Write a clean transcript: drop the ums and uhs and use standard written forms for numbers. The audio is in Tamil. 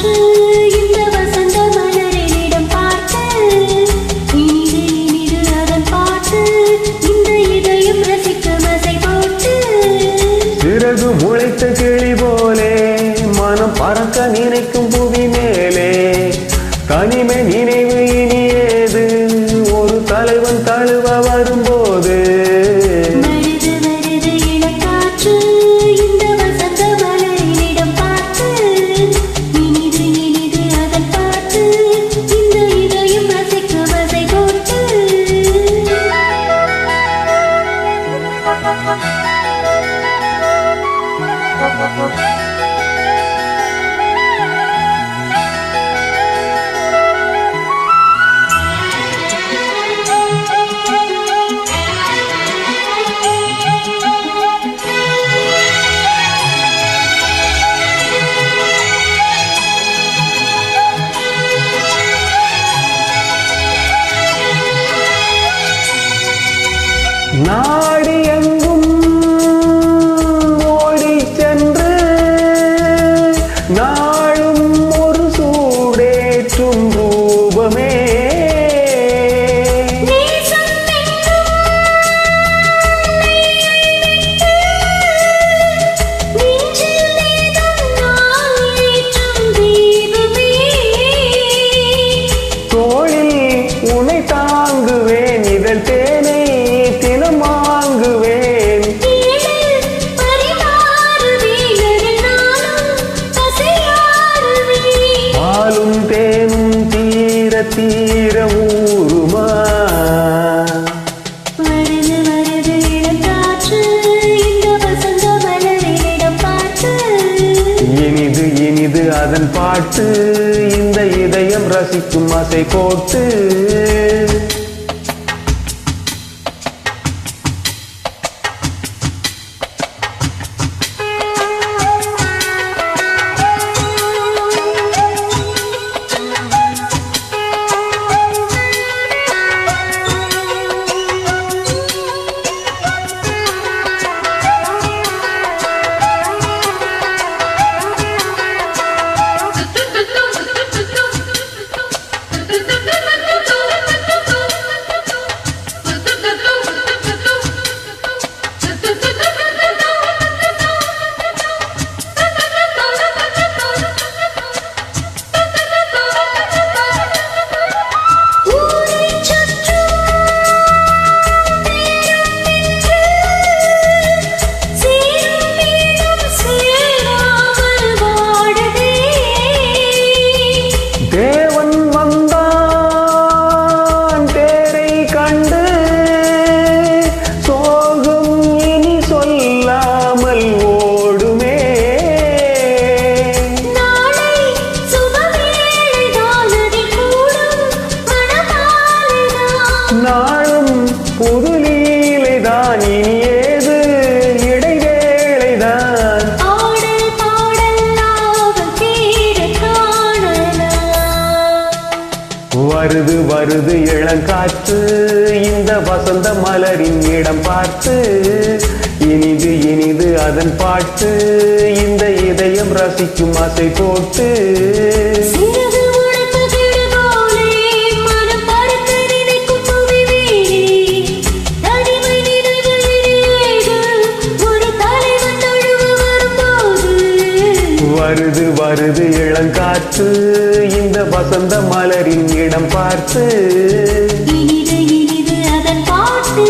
காற்று இந்த வசந்த மலரினிடம் பார்த்து இனிது இனிது அதன் பாட்டு இந்த இதயம் ரசிக்கும் அசை போட்டு சிறகு முளைத்த கிளி போலே மனம் பறக்க நினைக்கும் புவி மேலே தனிமை நினைவு இனியேது ஒரு தலைவன் தழுவ வரும்போது வருது வருது இளக்காற்று இந்த வசந்த மலரினிடம் பார்த்து இனிது இனிது அதன் பாட்டு இந்த இதயம் ரசிக்கும் அசை போட்டு நாடி எங்கும் ஓடி சென்று நாளும் ஒரு சூடேற்றும் ரூபமே தோளில் உனை தாங்குவேன் இதழ் தேனை தினம் வாங்குவேன் பாலும் தேனும் தீர தீர ஊருமா வருது வருது இளங்காற்று இந்த வசந்த மலரினிடம் பார்த்து இனிது இனிது அதன் பாட்டு இந்த இதயம் ரசிக்கும் அசை போட்டு தேவன் வந்தான் தேரை கண்டு சோகம் இனி சொல்லாமல் ஓடுமே நாளும் புது லீலைதான் இனி ஏது இடைவேளைதான் வருது வருது இளங்காற்று இந்த வசந்த மலரின் இடம் பார்த்து இனிது இனிது அதன் பாட்டு இந்த இதயம் ரசிக்கும் அசை போட்டு வருது வருது இளங்காற்று இந்த வசந்த மலரின் இடம் பார்த்து இனிது இனிது அதன் பாட்டு